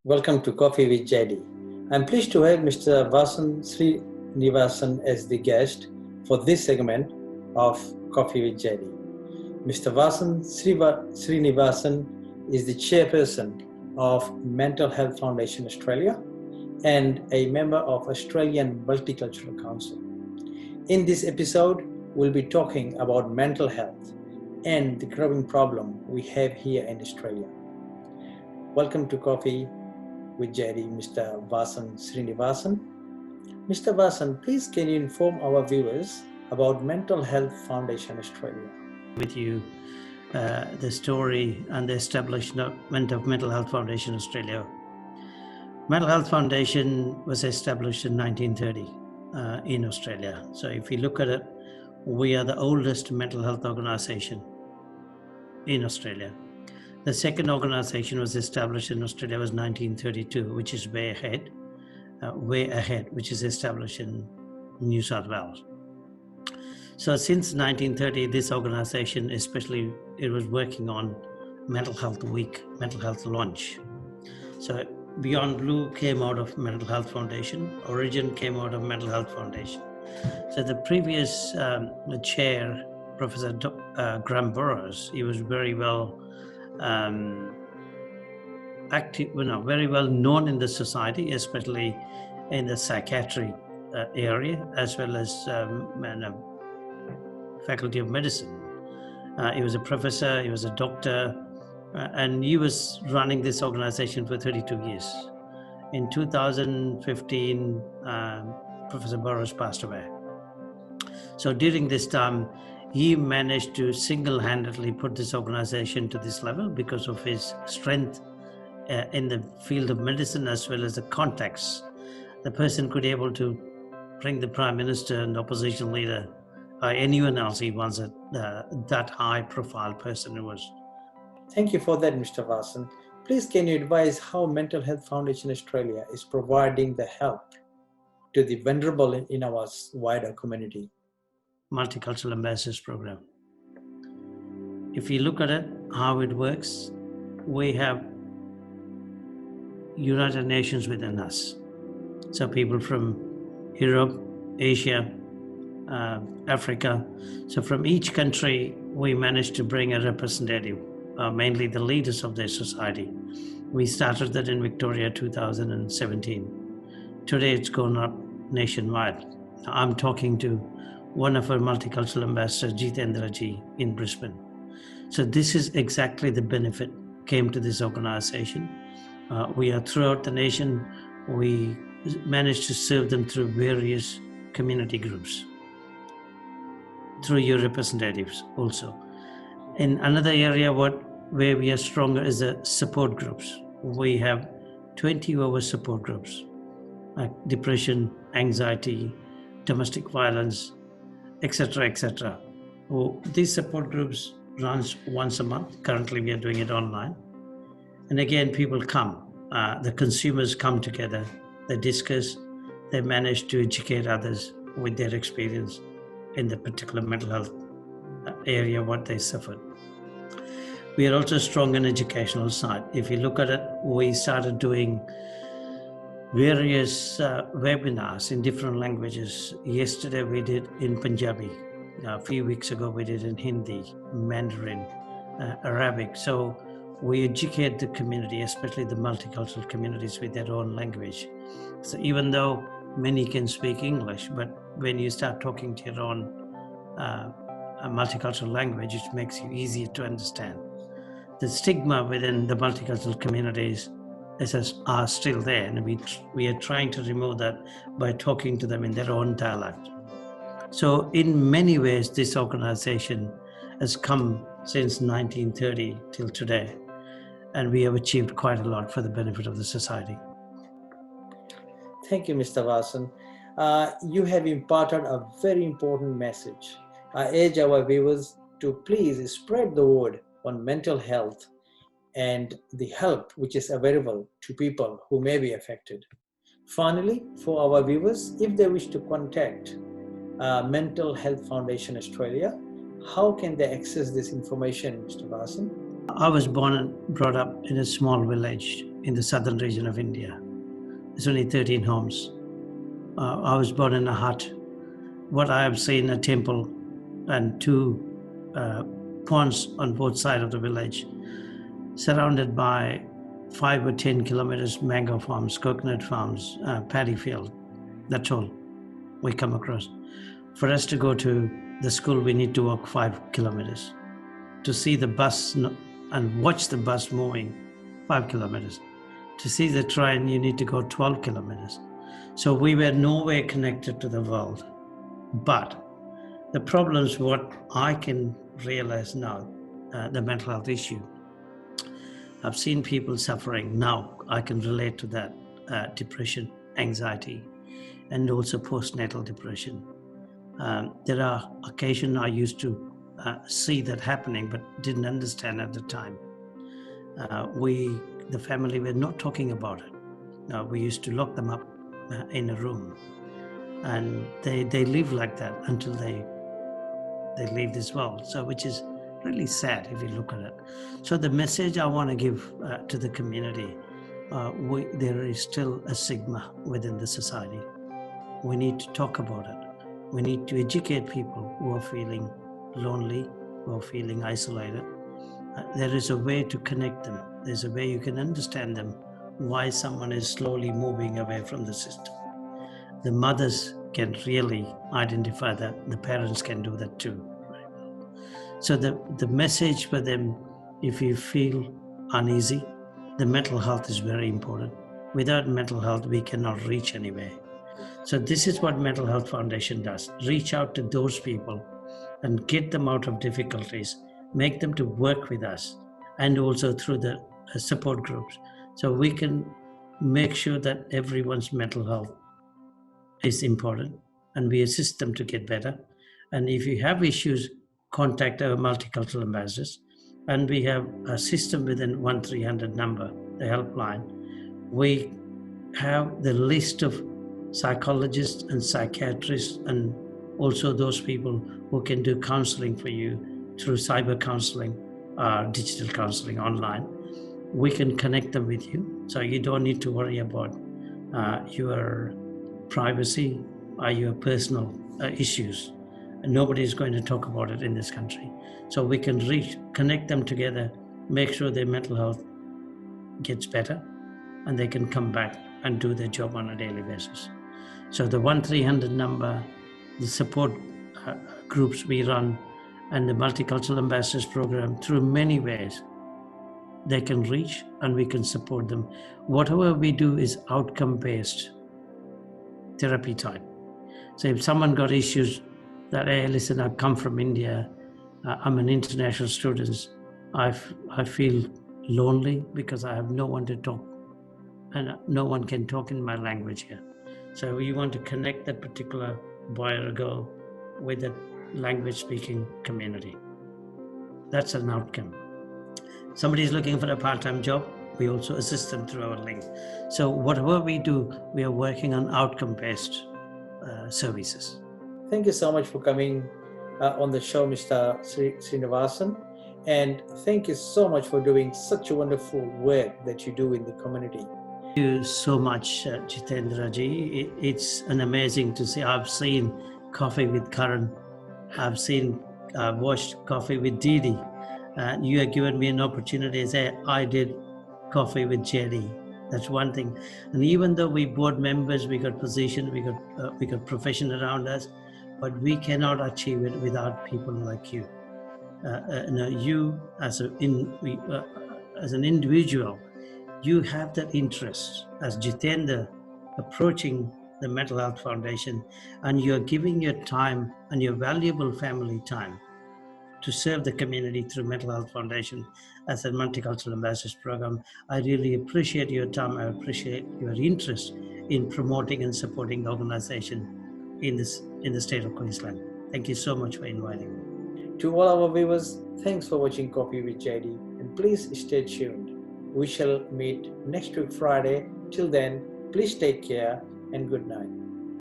Welcome to Coffee with JD. I'm pleased to have Mr. Vasan Srinivasan as the guest for this segment of Coffee with JD. Mr. Vasan Srinivasan is the chairperson of Mental Health Foundation Australia and a member of Australian Multicultural Council. In this episode, we'll be talking about mental health and the growing problem we have here in Australia. Welcome to Coffee with JD, Mr. Vasan Srinivasan. Mr. Vasan, please can you inform our viewers about Mental Health Foundation Australia? With you the story and the establishment of Mental Health Foundation Australia. Mental Health Foundation was established in 1930 in Australia. So if you look at it, we are the oldest mental health organization in Australia. The second organization was established in Australia was 1932, which is way ahead, which is established in New South Wales. So since 1930, this organization, especially, it was working on Mental Health Week, Mental Health Launch. So Beyond Blue came out of Mental Health Foundation, Origin came out of Mental Health Foundation. So the previous chair, Professor Graham Burrows, he was very well very well known in the society, especially in the psychiatry area, as well as faculty of medicine. He was a professor, he was a doctor, and he was running this organization for 32 years. In 2015, Professor Burrows passed away. So during this time, he managed to single-handedly put this organization to this level because of his strength in the field of medicine, as well as the contacts. The person could be able to bring the Prime Minister and opposition leader or anyone else he wants, that high-profile person it was. Thank you for that, Mr. Vasan. Please can you advise how Mental Health Foundation Australia is providing the help to the vulnerable in our wider community? Multicultural Ambassadors Program. If you look at it, how it works, we have United Nations within us. So people from Europe, Asia, Africa. So from each country, we managed to bring a representative, mainly the leaders of their society. We started that in Victoria 2017. Today it's gone up nationwide. I'm talking to one of our multicultural ambassadors, Jitendra Ji, in Brisbane. So this is exactly the benefit came to this organization. We are throughout the nation. We managed to serve them through various community groups, through your representatives also. In another area where we are stronger is the support groups. We have 20 over support groups, like depression, anxiety, domestic violence, etc., etc. Well, these support groups runs once a month. Currently, we are doing it online. And again, people come. The consumers come together. They discuss. They manage to educate others with their experience in the particular mental health area, what they suffered. We are also strong in educational side. If you look at it, we started doing various webinars in different languages. Yesterday we did in Punjabi. A few weeks ago we did in Hindi, Mandarin, Arabic. So we educate the community, especially the multicultural communities, with their own language. So even though many can speak English, but when you start talking to your own multicultural language, it makes you easier to understand. The stigma within the multicultural communities are still there, and we are trying to remove that by talking to them in their own dialect. So in many ways, this organization has come since 1930 till today, and we have achieved quite a lot for the benefit of the society. Thank you, Mr. Vasan. You have imparted a very important message. I urge our viewers to please spread the word on mental health and the help which is available to people who may be affected. Finally, for our viewers, if they wish to contact Mental Health Foundation Australia, how can they access this information, Mr. Vasan? I was born and brought up in a small village in the southern region of India. There's only 13 homes. I was born in a hut. What I have seen, a temple and two ponds on both sides of the village, surrounded by 5 or 10 kilometers mango farms, coconut farms, paddy field. That's all we come across. For us to go to the school, we need to walk 5 kilometers. To see the bus and watch the bus moving, 5 kilometers. To see the train, you need to go 12 kilometers. So we were nowhere connected to the world. But the problems, what I can realize now, the mental health issue, I've seen people suffering now. I can relate to that, depression, anxiety, and also postnatal depression. There are occasions I used to see that happening, but didn't understand at the time. The family were not talking about it. We used to lock them up in a room, and they live like that until they leave this world. So, which is really sad if you look at it. So the message I want to give to the community, there is still a stigma within the society. We need to talk about it. We need to educate people who are feeling lonely, who are feeling isolated. There is a way to connect them. There's a way you can understand them, why someone is slowly moving away from the system. The mothers can really identify that. The parents can do that too. So the message for them, if you feel uneasy, the mental health is very important. Without mental health, we cannot reach anywhere. So this is what Mental Health Foundation does. Reach out to those people and get them out of difficulties, make them to work with us, and also through the support groups. So we can make sure that everyone's mental health is important, and we assist them to get better. And if you have issues, contact our multicultural ambassadors. And we have a system within 1300 number, the helpline. We have the list of psychologists and psychiatrists, and also those people who can do counseling for you through cyber counseling, digital counseling online. We can connect them with you, so you don't need to worry about your privacy or your personal issues. And nobody is going to talk about it in this country. So we can connect them together, make sure their mental health gets better, and they can come back and do their job on a daily basis. So the 1300 number, the support groups we run, and the Multicultural Ambassadors Program, through many ways, they can reach and we can support them. Whatever we do is outcome-based therapy type. So if someone got issues that, hey, listen, I've come from India, I'm an international student, I feel lonely because I have no one to talk, and no one can talk in my language here. So we want to connect that particular boy or girl with that language speaking community. That's an outcome. Somebody is looking for a part-time job, we also assist them through our link. So whatever we do, we are working on outcome-based services. Thank you so much for coming on the show, Mr. Srinivasan. And thank you so much for doing such a wonderful work that you do in the community. Thank you so much, Jitendra ji. It's an amazing to see. I've seen Coffee with Karan. I've watched Coffee with Didi. You have given me an opportunity to say I did Coffee with JD. That's one thing. And even though we board members, we got position, we got profession around us, but we cannot achieve it without people like you. You as an individual, you have that interest as Jitendra approaching the Mental Health Foundation, and you're giving your time and your valuable family time to serve the community through Mental Health Foundation as a Multicultural Ambassadors Program. I really appreciate your time. I appreciate your interest in promoting and supporting the organization in the state of Queensland. Thank you so much for inviting me. To all our viewers, thanks for watching Coffee with JD, and please stay tuned. We shall meet next week Friday. Till then, please take care and good night.